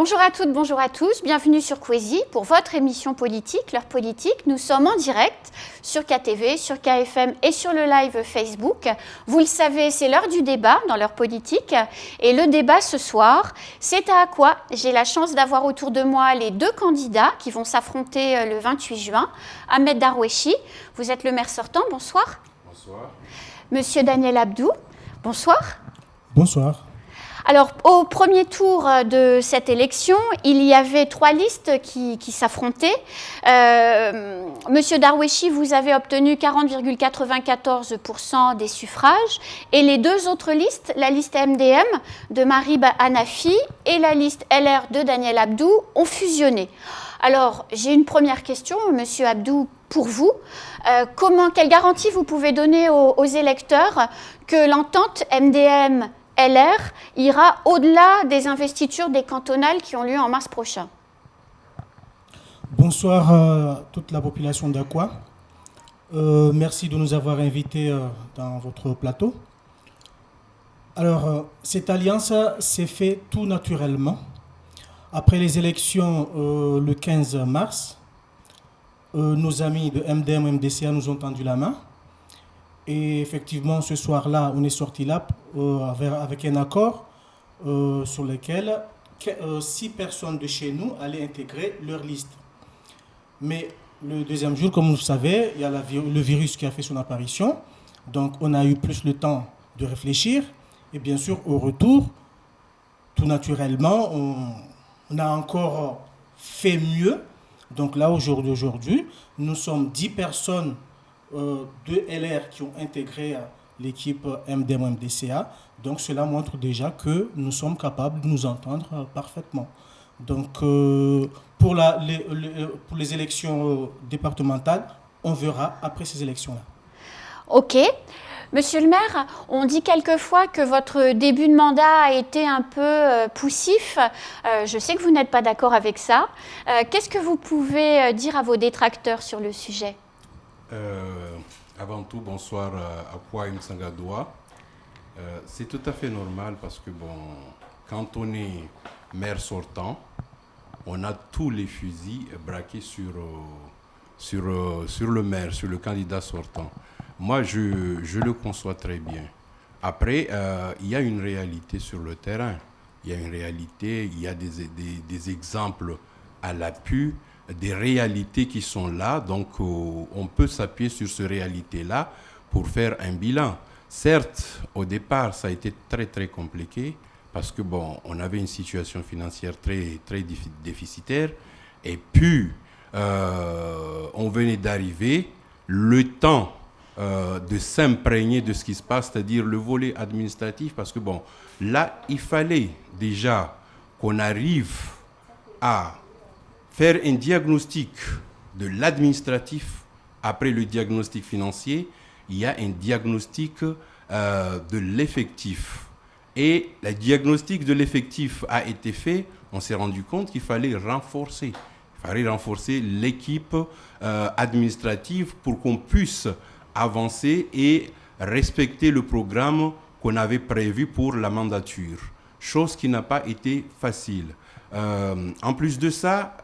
Bonjour à toutes, bonjour à tous, bienvenue sur Kwesi pour votre émission politique, l'heure politique. Nous sommes en direct sur KTV, sur KFM et sur le live Facebook. Vous le savez, c'est l'heure du débat dans l'heure politique. Et le débat ce soir, c'est à quoi j'ai la chance d'avoir autour de moi les deux candidats qui vont s'affronter le 28 juin. Ahmed Darwechi, vous êtes le maire sortant, bonsoir. Bonsoir. Monsieur Daniel Abdou, bonsoir. Bonsoir. Alors, au premier tour de cette élection, il y avait trois listes qui s'affrontaient. Monsieur Darwechi, vous avez obtenu 40,94% des suffrages. Et les deux autres listes, la liste MDM de Marib Hanafi et la liste LR de Daniel Abdou, ont fusionné. Alors, j'ai une première question, Monsieur Abdou, pour vous. Quelle garantie vous pouvez donner aux électeurs que l'entente MDM LR ira au-delà des investitures des cantonales qui ont lieu en mars prochain? Bonsoir à toute la population d'Aqua. Merci de nous avoir invités dans votre plateau. Alors, cette alliance s'est faite tout naturellement. Après les élections le 15 mars, nos amis de MDM-MDCA nous ont tendu la main. Et effectivement, ce soir-là, on est sorti là avec un accord sur lequel 6 personnes de chez nous allaient intégrer leur liste. Mais le deuxième jour, comme vous le savez, il y a le virus qui a fait son apparition. Donc, on a eu plus le temps de réfléchir. Et bien sûr, au retour, tout naturellement, on a encore fait mieux. Donc là, aujourd'hui, nous sommes 10 personnes de LR qui ont intégré l'équipe MDM-MDCA. Donc cela montre déjà que nous sommes capables de nous entendre parfaitement. Donc pour les élections départementales, on verra après ces élections-là. Ok. Monsieur le maire, on dit quelquefois que votre début de mandat a été un peu poussif. Je sais que vous n'êtes pas d'accord avec ça. Qu'est-ce que vous pouvez dire à vos détracteurs sur le sujet ? Avant tout, bonsoir à Kwa Msangadoua. C'est tout à fait normal parce que, quand on est maire sortant, on a tous les fusils braqués sur le maire, sur le candidat sortant. Moi, je le conçois très bien. Après, il y a une réalité sur le terrain. Il y a une réalité, il y a des exemples à l'appui, des réalités qui sont là. Donc, on peut s'appuyer sur ces réalités-là pour faire un bilan. Certes, au départ, ça a été très, très compliqué parce que, on avait une situation financière très, très déficitaire. Et puis, on venait d'arriver. Le temps de s'imprégner de ce qui se passe, c'est-à-dire le volet administratif, parce que là, il fallait déjà qu'on arrive à faire un diagnostic de l'administratif. Après le diagnostic financier, il y a un diagnostic de l'effectif. Et le diagnostic de l'effectif a été fait, on s'est rendu compte qu'il fallait renforcer. Il fallait renforcer l'équipe administrative pour qu'on puisse avancer et respecter le programme qu'on avait prévu pour la mandature, chose qui n'a pas été facile. En plus de ça,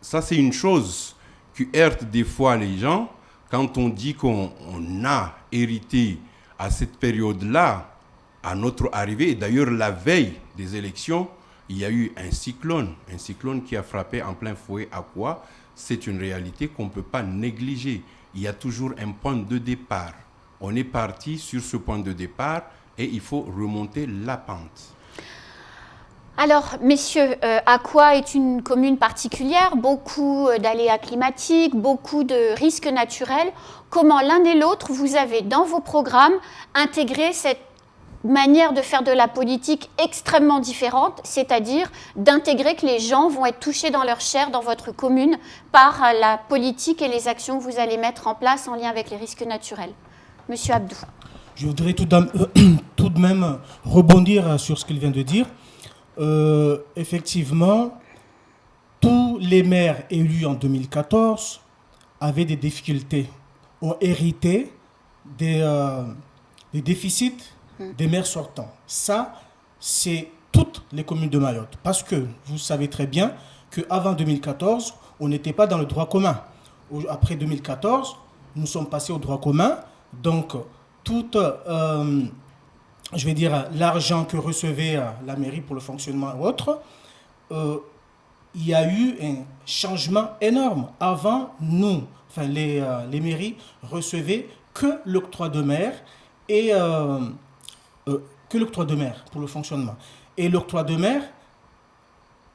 ça c'est une chose qui heurte des fois les gens quand on dit qu'on a hérité à cette période-là, à notre arrivée, et d'ailleurs la veille des élections, il y a eu un cyclone qui a frappé en plein fouet à quoi? C'est une réalité qu'on ne peut pas négliger. Il y a toujours un point de départ. On est parti sur ce point de départ et il faut remonter la pente. Alors, messieurs, Aqua est une commune particulière, beaucoup d'aléas climatiques, beaucoup de risques naturels. Comment l'un et l'autre, vous avez dans vos programmes intégré cette manière de faire de la politique extrêmement différente, c'est-à-dire d'intégrer que les gens vont être touchés dans leur chair dans votre commune par la politique et les actions que vous allez mettre en place en lien avec les risques naturels. Monsieur Abdou. Je voudrais tout de même rebondir sur ce qu'il vient de dire. Effectivement, tous les maires élus en 2014 avaient des difficultés, ont hérité des déficits des maires sortants. Ça, c'est toutes les communes de Mayotte. Parce que vous savez très bien qu'avant 2014, on n'était pas dans le droit commun. Après 2014, nous sommes passés au droit commun. Donc, tout, l'argent que recevait la mairie pour le fonctionnement et autres, il y a eu un changement énorme. Avant, les mairies recevaient que l'octroi de mer et que l'octroi de mer pour le fonctionnement. Et l'octroi de mer,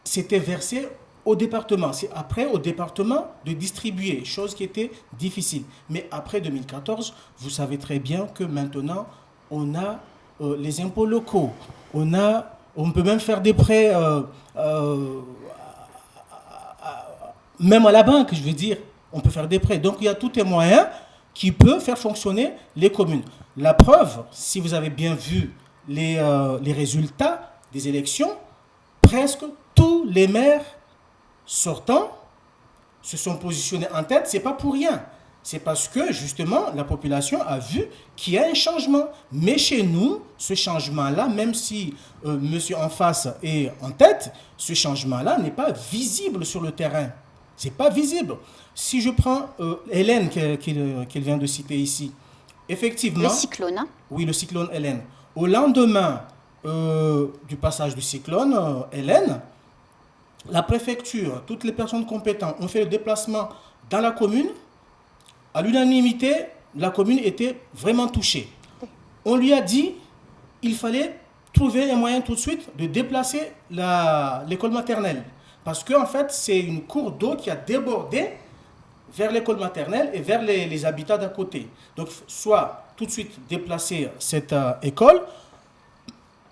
c'était versé au département. C'est après au département de distribuer, chose qui était difficile. Mais après 2014, vous savez très bien que maintenant, on a les impôts locaux. On peut même faire des prêts, même à la banque, je veux dire. On peut faire des prêts. Donc, il y a tout un moyen qui peut faire fonctionner les communes. La preuve, si vous avez bien vu les résultats des élections, presque tous les maires sortants se sont positionnés en tête. Ce n'est pas pour rien. C'est parce que, justement, la population a vu qu'il y a un changement. Mais chez nous, ce changement-là, même si monsieur en face est en tête, ce changement-là n'est pas visible sur le terrain. Ce n'est pas visible. Si je prends Hélène qu'elle vient de citer ici, effectivement... Le cyclone, hein? Oui, le cyclone Hélène. Au lendemain du passage du cyclone Hélène, la préfecture, toutes les personnes compétentes ont fait le déplacement dans la commune. À l'unanimité, la commune était vraiment touchée. On lui a dit qu'il fallait trouver un moyen tout de suite de déplacer l'école maternelle. Parce qu'en fait, c'est une cour d'eau qui a débordé vers l'école maternelle et vers les habitats d'à côté. Donc, soit tout de suite déplacer cette école,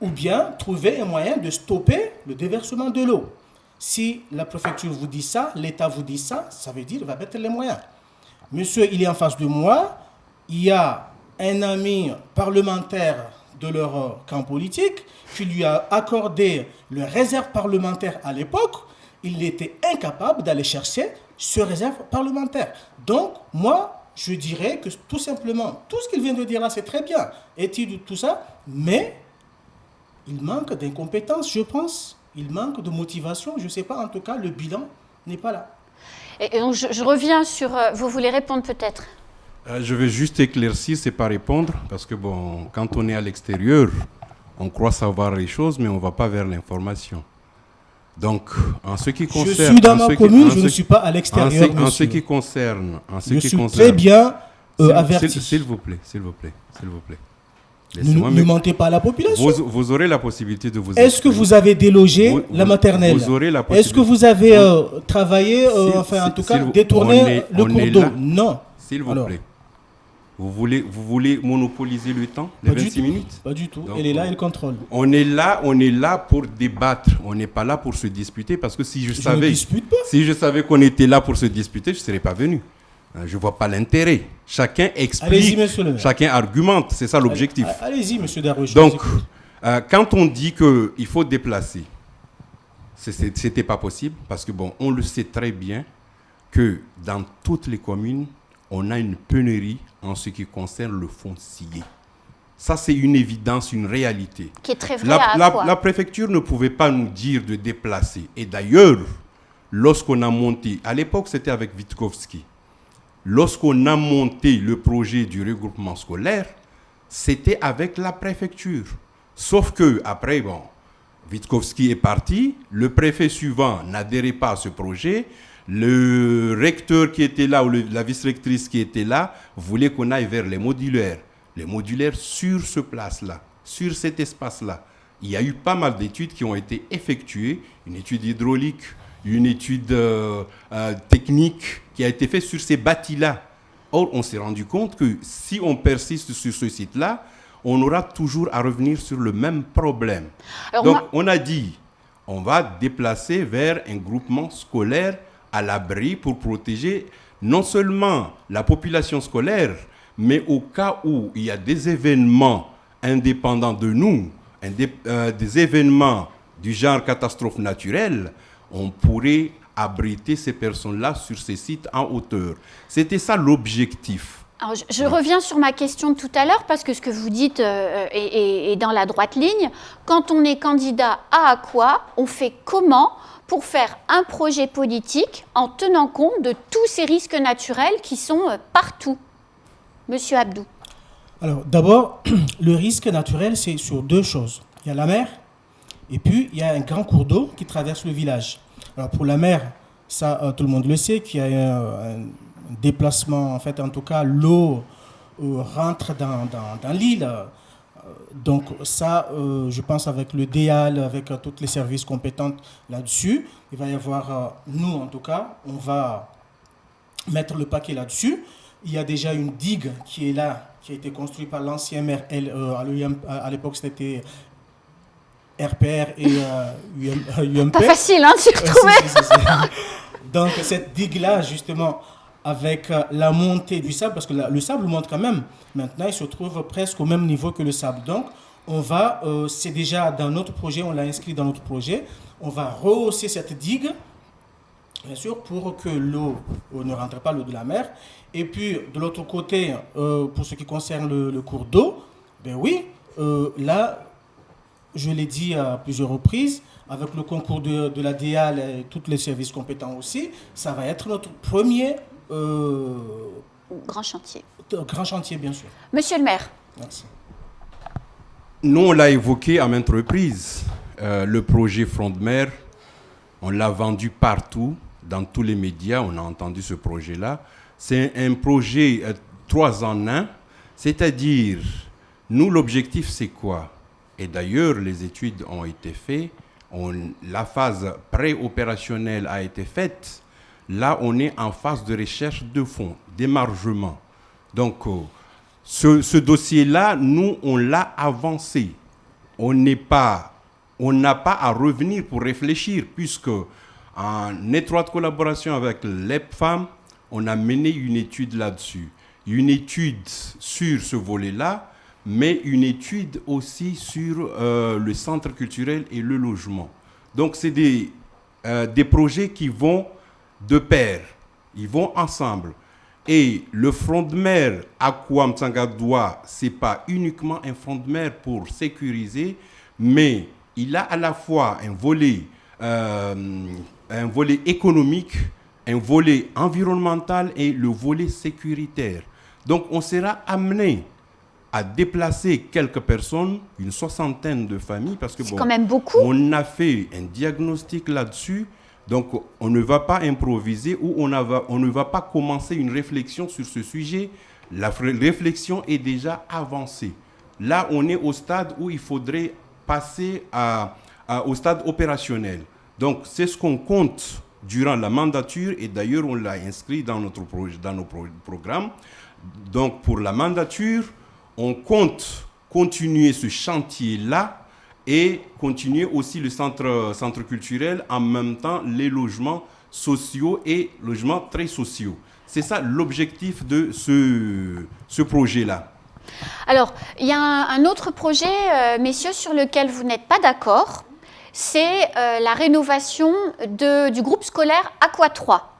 ou bien trouver un moyen de stopper le déversement de l'eau. Si la préfecture vous dit ça, l'État vous dit ça, ça veut dire qu'il va mettre les moyens. Monsieur, il est en face de moi, il y a un ami parlementaire de leur camp politique qui lui a accordé le réserve parlementaire à l'époque. Il était incapable d'aller chercher ce réserve parlementaire. Donc, moi, je dirais que tout simplement, tout ce qu'il vient de dire là, c'est très bien, étude, tout ça, mais il manque d'incompétence, je pense. Il manque de motivation, je ne sais pas, en tout cas, le bilan n'est pas là. Et donc, je reviens sur... vous voulez répondre peut-être? Je vais juste éclaircir, c'est pas répondre, parce que bon, quand on est à l'extérieur, on croit savoir les choses, mais on ne va pas vers l'information. Donc, en ce qui concerne... Je suis dans ma commune, je ne suis pas à l'extérieur, en ce qui concerne... Je suis très bien averti. S'il vous plaît. Ne mentez pas à la population. Vous aurez la possibilité de vous... Est-ce que vous avez délogé la maternelle? Vous aurez la possibilité. Est-ce que vous avez travaillé, en tout cas, détourné le cours d'eau? Non. S'il vous plaît. Vous voulez monopoliser le temps, les 26 minutes? Pas du tout. Donc, elle est là, elle contrôle. On est là pour débattre. On n'est pas là pour se disputer, parce que si je savais qu'on était là pour se disputer, je ne serais pas venu. Je ne vois pas l'intérêt. Chacun explique, allez-y, monsieur le maire. Chacun argumente. C'est ça l'objectif. Allez-y, monsieur Darouche. Donc, quand on dit qu'il faut déplacer, ce n'était pas possible, parce que bon, on le sait très bien que dans toutes les communes, on a une pénurie en ce qui concerne le foncier. Ça, c'est une évidence, une réalité. Qui est très vraie à quoi? La préfecture ne pouvait pas nous dire de déplacer. Et d'ailleurs, lorsqu'on a monté, à l'époque, c'était avec Witkowski. Lorsqu'on a monté le projet du regroupement scolaire, c'était avec la préfecture. Sauf que après, bon, Witkowski est parti, le préfet suivant n'adhérait pas à ce projet, le recteur qui était là, ou la vice-rectrice qui était là, voulait qu'on aille vers les modulaires. Les modulaires sur ce place-là, sur cet espace-là. Il y a eu pas mal d'études qui ont été effectuées, une étude hydraulique, une étude technique qui a été faite sur ces bâtis-là. Or, on s'est rendu compte que si on persiste sur ce site-là, on aura toujours à revenir sur le même problème. Alors, donc, on a dit, on va déplacer vers un groupement scolaire à l'abri pour protéger non seulement la population scolaire, mais au cas où il y a des événements indépendants de nous, des événements du genre catastrophe naturelle, on pourrait abriter ces personnes-là sur ces sites en hauteur. C'était ça l'objectif. Alors, je reviens sur ma question de tout à l'heure parce que ce que vous dites est dans la droite ligne. Quand on est candidat à Aqua, on fait comment pour faire un projet politique en tenant compte de tous ces risques naturels qui sont partout? Monsieur Abdou. Alors, d'abord, le risque naturel, c'est sur deux choses. Il y a la mer et puis il y a un grand cours d'eau qui traverse le village. Alors, pour la mer, ça, tout le monde le sait, qu'il y a un déplacement, en fait, en tout cas, l'eau rentre dans l'île. Donc ça, je pense avec le DEAL, avec tous les services compétents là-dessus, il va y avoir, nous en tout cas, on va mettre le paquet là-dessus. Il y a déjà une digue qui est là, qui a été construite par l'ancien maire, à l'époque c'était RPR et UMP. Pas facile, hein, de s'y retrouver. Donc cette digue-là, justement, avec la montée du sable, parce que le sable monte quand même. Maintenant, il se trouve presque au même niveau que le sable. Donc, on va, c'est déjà dans notre projet, on l'a inscrit dans notre projet, on va rehausser cette digue, bien sûr, pour que l'eau ne rentre pas, l'eau de la mer. Et puis, de l'autre côté, pour ce qui concerne le cours d'eau, ben oui, là, je l'ai dit à plusieurs reprises, avec le concours de la DEAL et tous les services compétents aussi, ça va être notre premier grand chantier. Grand chantier, bien sûr. Monsieur le maire. Merci. Nous, on l'a évoqué à maintes reprises. Le projet Front de mer, on l'a vendu partout, dans tous les médias, on a entendu ce projet-là. C'est un projet 3 en 1, c'est-à-dire, nous, l'objectif, c'est quoi? Et d'ailleurs, les études ont été faites, la phase pré-opérationnelle a été faite. Là, on est en phase de recherche de fonds, d'émargement. Donc, ce dossier-là, nous, on l'a avancé. On n'a pas à revenir pour réfléchir, puisque en étroite collaboration avec l'EPFAM, on a mené une étude là-dessus. Une étude sur ce volet-là, mais une étude aussi sur le centre culturel et le logement. Donc, c'est des projets qui vont de pair, ils vont ensemble. Et le front de mer Aqua Mtsangadoua, ce n'est pas uniquement un front de mer pour sécuriser, mais il a à la fois un volet économique, un volet environnemental et le volet sécuritaire. Donc on sera amené à déplacer quelques personnes, une 60aine de familles, parce que c'est quand même beaucoup. On a fait un diagnostic là-dessus. Donc, on ne va pas improviser ou on ne va pas commencer une réflexion sur ce sujet. La réflexion est déjà avancée. Là, on est au stade où il faudrait passer au stade opérationnel. Donc, c'est ce qu'on compte durant la mandature et d'ailleurs, on l'a inscrit dans nos programmes. Donc, pour la mandature, on compte continuer ce chantier-là et continuer aussi le centre culturel, en même temps les logements sociaux et logements très sociaux. C'est ça l'objectif de ce projet-là. Alors, il y a un autre projet, messieurs, sur lequel vous n'êtes pas d'accord, c'est la rénovation du groupe scolaire Aqua 3.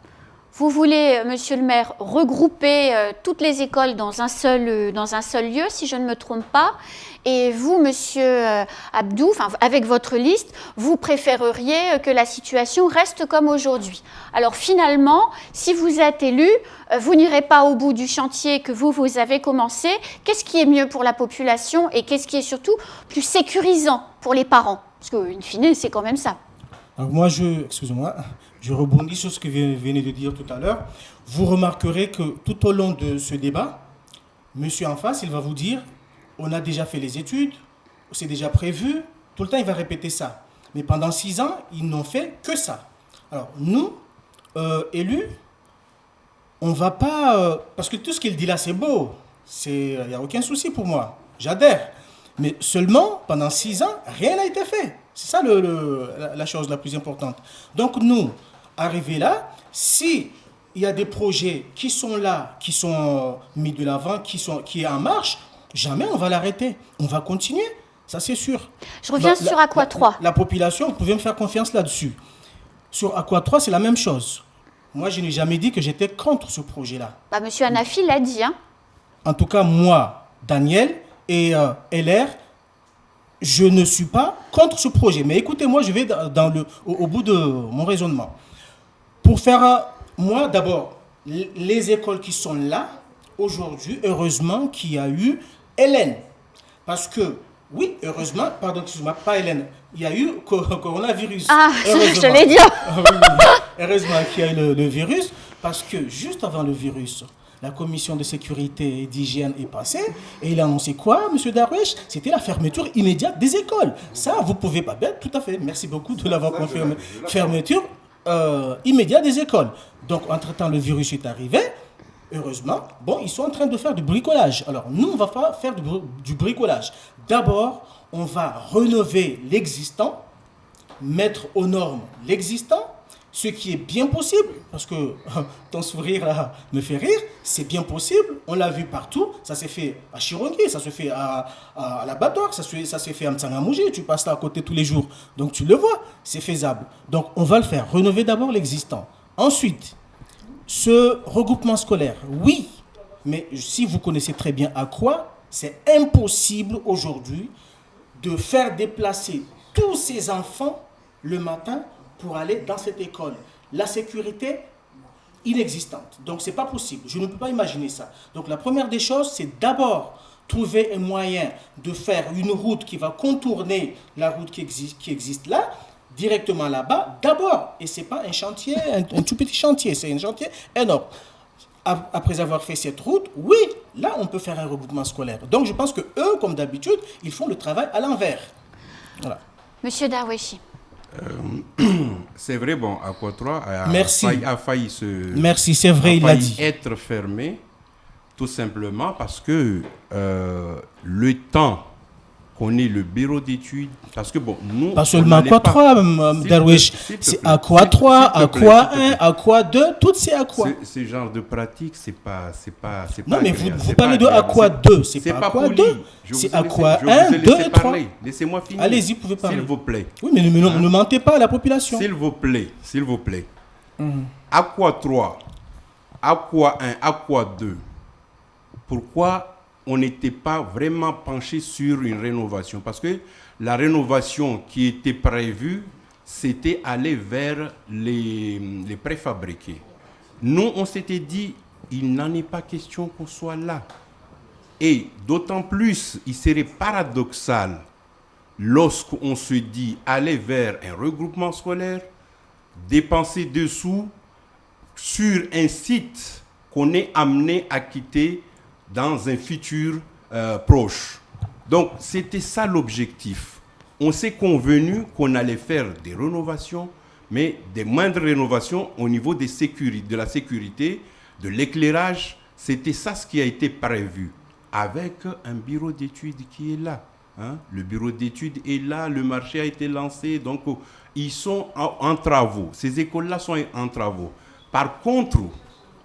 Vous voulez, monsieur le maire, regrouper toutes les écoles dans un seul lieu, si je ne me trompe pas. Et vous, monsieur Abdou, avec votre liste, vous préféreriez que la situation reste comme aujourd'hui. Alors finalement, si vous êtes élu, vous n'irez pas au bout du chantier que vous avez commencé. Qu'est-ce qui est mieux pour la population et qu'est-ce qui est surtout plus sécurisant pour les parents? Parce qu'in fine, c'est quand même ça. Alors moi, je rebondis sur ce que vous venez de dire tout à l'heure. Vous remarquerez que tout au long de ce débat, monsieur en face, il va vous dire on a déjà fait les études, c'est déjà prévu. Tout le temps, il va répéter ça. Mais pendant 6 ans, ils n'ont fait que ça. Alors, nous, élus, on ne va pas... parce que tout ce qu'il dit là, c'est beau. Il n'y a aucun souci pour moi. J'adhère. Mais seulement, pendant 6 ans, rien n'a été fait. C'est ça la chose la plus importante. Donc, nous, arrivés là, si il y a des projets qui sont là, qui sont mis de l'avant, qui est en marche, jamais on va l'arrêter. On va continuer, ça c'est sûr. Je reviens sur Aqua 3. La population, vous pouvez me faire confiance là-dessus. Sur Aqua 3, c'est la même chose. Moi, je n'ai jamais dit que j'étais contre ce projet-là. Monsieur Hanafi l'a dit. Hein. en tout cas moi, Daniel et LR, je ne suis pas contre ce projet. Mais écoutez-moi, je vais au bout de mon raisonnement. Pour faire, moi d'abord, les écoles qui sont là, aujourd'hui, heureusement qu'il y a eu Hélène. Parce que, oui, heureusement, pardon, excuse-moi, pas Hélène, il y a eu coronavirus. Ah, je l'ai dit. Heureusement qu'il y a eu le virus, parce que juste avant le virus, la commission de sécurité et d'hygiène est passée et il a annoncé quoi, M. Darwesh? C'était la fermeture immédiate des écoles. Ça, vous ne pouvez pas bête, tout à fait. Merci beaucoup de l'avoir confirmé. Fermeture immédiate des écoles. Donc, entre-temps, le virus est arrivé. Heureusement, bon, ils sont en train de faire du bricolage. Alors, nous, on va pas faire du bricolage. D'abord, on va rénover l'existant, mettre aux normes l'existant, ce qui est bien possible, parce que ton sourire là me fait rire, c'est bien possible, on l'a vu partout, ça s'est fait à Chirongi, ça se fait à l'abattoir, ça s'est fait à Mtsangamouji, tu passes là à côté tous les jours, donc tu le vois, c'est faisable. Donc on va le faire, rénover d'abord l'existant. Ensuite, ce regroupement scolaire, oui, mais si vous connaissez très bien à quoi, c'est impossible aujourd'hui de faire déplacer tous ces enfants le matin pour aller dans cette école. La sécurité inexistante. Donc, ce n'est pas possible. Je ne peux pas imaginer ça. Donc, la première des choses, c'est d'abord trouver un moyen de faire une route qui va contourner la route qui existe là, directement là-bas, d'abord. Et ce n'est pas un chantier, un tout petit chantier, c'est un chantier énorme. Après avoir fait cette route, oui, là, on peut faire un regroupement scolaire. Donc, je pense qu'eux, comme d'habitude, ils font le travail à l'envers. Voilà. Monsieur Darweshi. C'est vrai, bon, Aqua 3 a failli Merci, c'est vrai, il l'a dit. Être fermé, tout simplement parce que le temps qu'on ait le bureau d'études, parce que bon, nous... Pas seulement Aqua 3, Darwesh, c'est Aqua 3, Aqua 1, Aqua 2, toutes ces Aqua. Ce genre de pratique, c'est pas non, mais vous parlez de Aqua 2, c'est pas Aqua 2, c'est Aqua 1, 2 et 3. Laissez-moi finir. Allez-y, vous pouvez parler. S'il vous plaît. Oui, mais ne mentez pas à la population. S'il vous plaît. Aqua 3, Aqua 1, Aqua 2, pourquoi on n'était pas vraiment penché sur une rénovation? Parce que la rénovation qui était prévue, c'était aller vers les préfabriqués. Nous, on s'était dit, il n'en est pas question qu'on soit là. Et d'autant plus, il serait paradoxal lorsqu'on se dit aller vers un regroupement scolaire, dépenser des sous sur un site qu'on est amené à quitter dans un futur proche. Donc, c'était ça l'objectif. On s'est convenu qu'on allait faire des rénovations, mais des moindres rénovations au niveau de la sécurité, de l'éclairage. C'était ça ce qui a été prévu, avec un bureau d'études qui est là. Le bureau d'études est là, le marché a été lancé, donc ils sont en travaux. Ces écoles-là sont en travaux. Par contre,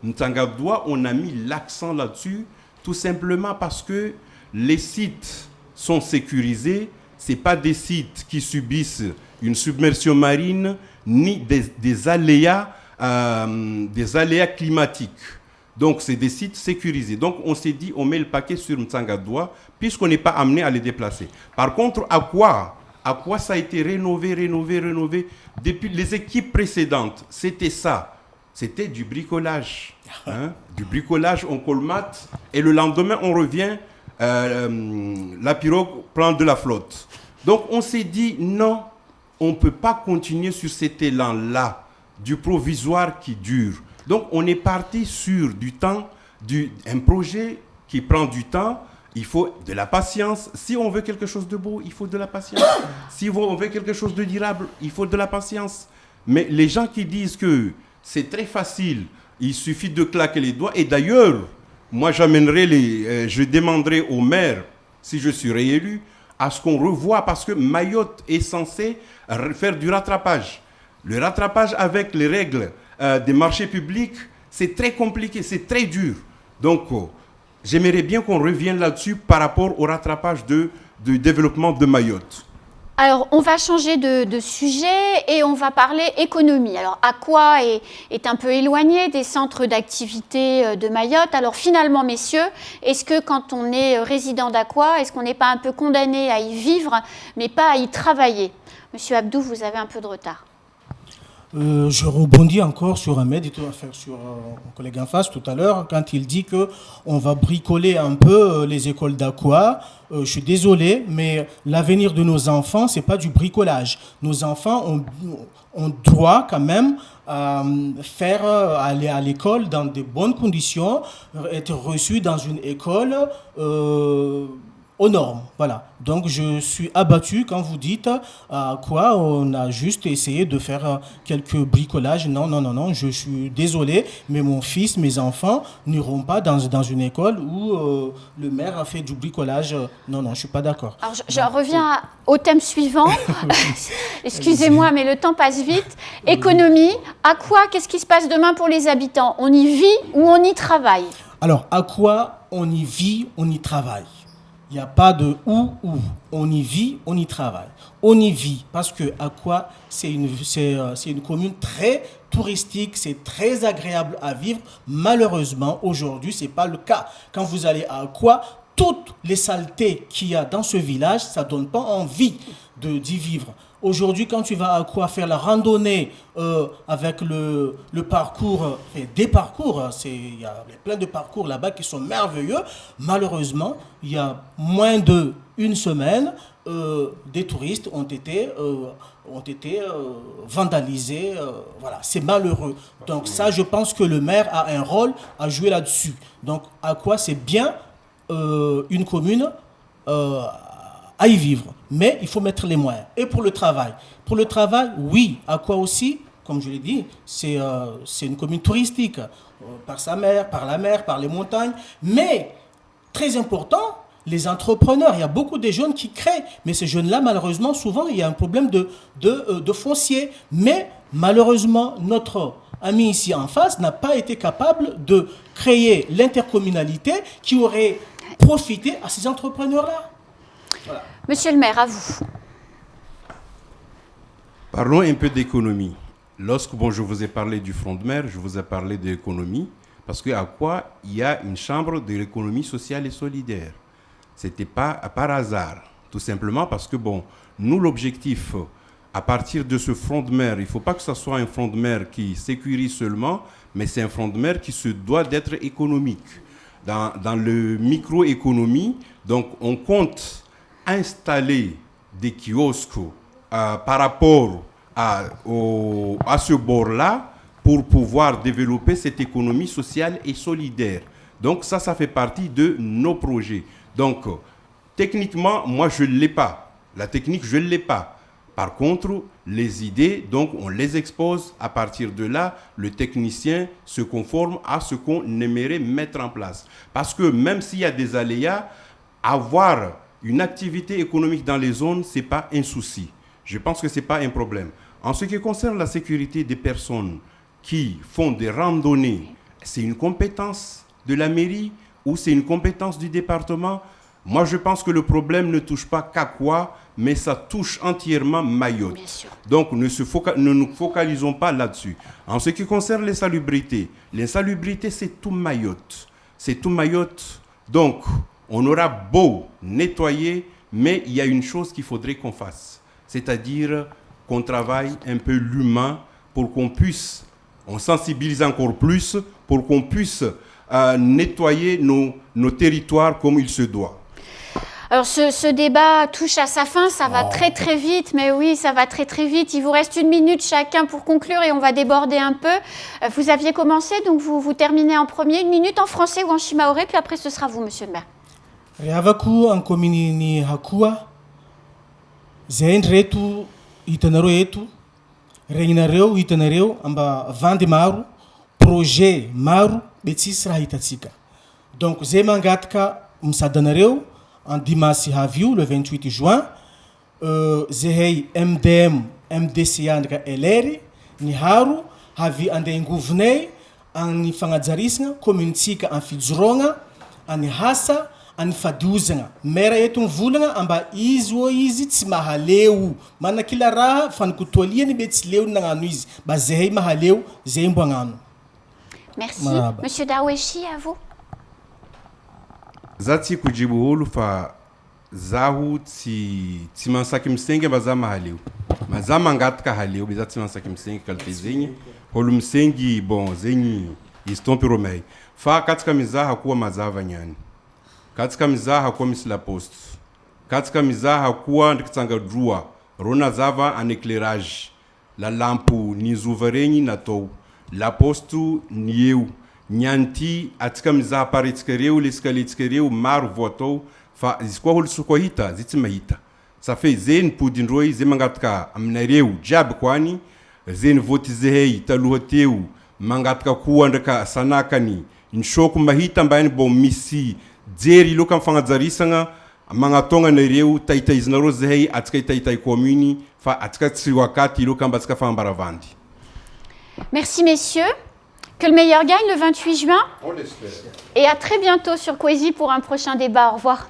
Mtsangamouji, on a mis l'accent là-dessus, tout simplement parce que les sites sont sécurisés. Ce n'est pas des sites qui subissent une submersion marine ni des aléas climatiques. Donc, c'est des sites sécurisés. Donc, on s'est dit, on met le paquet sur Mtsangamouji puisqu'on n'est pas amené à les déplacer. Par contre, à quoi ça a été rénové. Depuis les équipes précédentes, c'était ça. C'était du bricolage. Du bricolage, on colmate et le lendemain, on revient, la pirogue prend de la flotte. Donc, on s'est dit, non, on ne peut pas continuer sur cet élan-là, du provisoire qui dure. Donc, on est parti sur un projet qui prend du temps. Il faut de la patience. Si on veut quelque chose de beau, il faut de la patience. Si on veut quelque chose de durable, il faut de la patience. Mais les gens qui disent que c'est très facile, il suffit de claquer les doigts. Et d'ailleurs, moi, je demanderai au maire, si je suis réélu, à ce qu'on revoie, parce que Mayotte est censé faire du rattrapage. Le rattrapage avec les règles des marchés publics, c'est très compliqué, c'est très dur. Donc, j'aimerais bien qu'on revienne là-dessus par rapport au rattrapage du développement de Mayotte. Alors, on va changer de sujet et on va parler économie. Alors, Aqua est un peu éloigné des centres d'activité de Mayotte. Alors, finalement, messieurs, est-ce que quand on est résident d'Aqua, est-ce qu'on n'est pas un peu condamné à y vivre, mais pas à y travailler? Monsieur Abdou, vous avez un peu de retard. Je rebondis encore sur Ahmed et sur mon collègue en face tout à l'heure quand il dit qu'on va bricoler un peu les écoles d'Aqua. Je suis désolé, mais l'avenir de nos enfants, ce n'est pas du bricolage. Nos enfants ont droit quand même à aller à l'école dans de bonnes conditions, être reçus dans une école aux normes. Voilà. Donc je suis abattu quand vous dites quoi on a juste essayé de faire quelques bricolages. Non, non, non, non, je suis désolé, mais mon fils, mes enfants n'iront pas dans une école où le maire a fait du bricolage. Non, non, je ne suis pas d'accord. Alors je reviens au thème suivant. Excusez-moi, mais le temps passe vite. Économie, Aqua, qu'est-ce qui se passe demain pour les habitants? On y vit ou on y travaille? Alors, Aqua, on y vit, on y travaille. Il n'y a pas de ou. On y vit, on y travaille. On y vit parce que Aqua, c'est une commune très touristique, c'est très agréable à vivre. Malheureusement, aujourd'hui, ce n'est pas le cas. Quand vous allez à Aqua, toutes les saletés qu'il y a dans ce village, ça ne donne pas envie d'y vivre. Aujourd'hui, quand tu vas à Aqua faire la randonnée avec le parcours, des parcours, il y a plein de parcours là-bas qui sont merveilleux. Malheureusement, il y a moins d'une semaine, des touristes ont été vandalisés. Voilà, c'est malheureux. Donc ça, je pense que le maire a un rôle à jouer là-dessus. Donc Aqua, c'est bien une commune à y vivre. Mais il faut mettre les moyens. Et pour le travail, oui, Aqua aussi, comme je l'ai dit, c'est une commune touristique, par sa mer, par la mer, par les montagnes. Mais, très important, les entrepreneurs, il y a beaucoup de jeunes qui créent. Mais ces jeunes-là, malheureusement, souvent, il y a un problème de foncier. Mais, malheureusement, notre ami ici en face n'a pas été capable de créer l'intercommunalité qui aurait profité à ces entrepreneurs-là. Voilà. Monsieur le maire, à vous. Parlons un peu d'économie. Lorsque je vous ai parlé du front de mer, je vous ai parlé d'économie, parce qu'à quoi il y a une chambre de l'économie sociale et solidaire. Ce n'était pas par hasard, tout simplement parce que, nous, l'objectif, à partir de ce front de mer, il ne faut pas que ce soit un front de mer qui sécurise seulement, mais c'est un front de mer qui se doit d'être économique. Dans le microéconomie, donc on compte installer des kiosques par rapport à ce bord-là pour pouvoir développer cette économie sociale et solidaire. Donc ça fait partie de nos projets. Donc techniquement, moi je ne l'ai pas. La technique, je ne l'ai pas. Par contre, les idées, donc on les expose. À partir de là, le technicien se conforme à ce qu'on aimerait mettre en place. Parce que même s'il y a des aléas, avoir une activité économique dans les zones, ce n'est pas un souci. Je pense que ce n'est pas un problème. En ce qui concerne la sécurité des personnes qui font des randonnées, c'est une compétence de la mairie ou c'est une compétence du département? Moi, je pense que le problème ne touche pas qu'Aqua, mais ça touche entièrement Mayotte. Donc, ne nous focalisons pas là-dessus. En ce qui concerne l'insalubrité, c'est tout Mayotte. C'est tout Mayotte. Donc, on aura beau nettoyer, mais il y a une chose qu'il faudrait qu'on fasse. C'est-à-dire qu'on travaille un peu l'humain pour qu'on puisse, on sensibilise encore plus, pour qu'on puisse nettoyer nos territoires comme il se doit. Alors ce débat touche à sa fin, ça va très très vite, mais oui, ça va très très vite. Il vous reste 1 minute chacun pour conclure et on va déborder un peu. Vous aviez commencé, donc vous terminez en premier, 1 minute en français ou en shimaoré, puis après ce sera vous, monsieur le maire. Reavaku en komini hakua, zain retu itanaro etu, regnareo itanareo amba vande maru, projet maru, betis rahitatsika. Donc zemangatka msadanareo, en dimanche Haviu, le 28 juin, Zehei MDM, MDCA ndra LR, ni haru, havi ande nguvnei, ani fangajarisna, communitsika en fidzoronga, ani hasa, any fadozagna maire eto mivolagna amba izy o izy tsy mahaleo manakila raha fanikotoliany be tsy leo nagnano izy mba zahay mahaleo zay mbo agnano. Merci. Marhaba. Monsieur Darweshi, à vous. Za tsy kujibu holo fa zaho tsy mansaky misengy mba za mahaleo. Ma za mangataka haleo be za tsy mansaky misengy kalite zegny. Holo misengy bon zegny izy tompy romay. Fa katsika mizaha kuwa mazava nyani. Katsika mizaha kuwa misy la poste. Katsika mizaha kuwa ndikitsanga drua. Rona zava en éclairage. La lampu ni zuvaregny natao. La poste ni eo. Nyanti atsika mizaha paretsika reo leskaletsika reo maro voatao fa izy koa holo soko hita zitsy mahita. Ça fait zeny podindroy zay mangataka aminareo jiaby koany zeny voty zahay taloha teo mangataka koa ndraka sanakany ny shoko mahita mbainy bon misy jery loka mifagnajarisagna magnatonga nareo taitaizinareo zahay atsika itaitai commune fa atsika tsy wakati loka mba atsika fagnambaravandy. Merci messieurs. Que le meilleur gagne le 28 juin. On l'espère. Et à très bientôt sur Coésie pour un prochain débat. Au revoir.